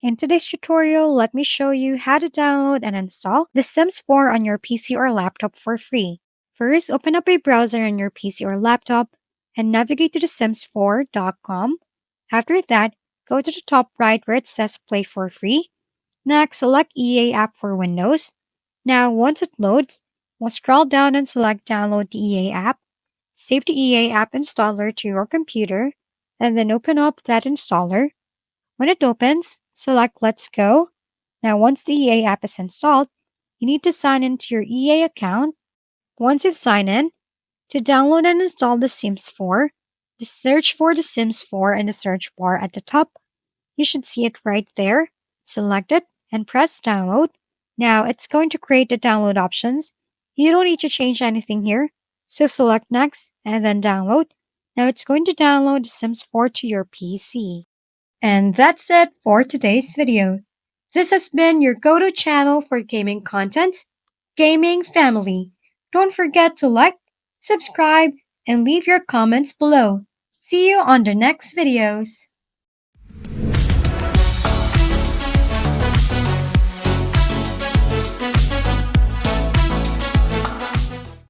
In today's tutorial, let me show you how to download and install The Sims 4 on your PC or laptop for free. First, open up a browser on your PC or laptop and navigate to thesims4.com. After that, go to the top right where it says Play for Free. Next, select EA app for Windows. Now, once it loads, we'll scroll down and select Download the EA app. Save the EA app installer to your computer, and then open up that installer. When it opens, select Let's Go. Now, once the EA app is installed, you need to sign into your EA account. Once you've signed in, to download and install The Sims 4, just search for The Sims 4 in the search bar at the top. You should see it right there. Select it and press download. Now, it's going to create the download options. You don't need to change anything here. So select next and then download. Now it's going to download The Sims 4 to your PC. And that's it for today's video. This has been your go-to channel for gaming content, Gaming Family. Don't forget to like, subscribe, and leave your comments below. See you on the next videos.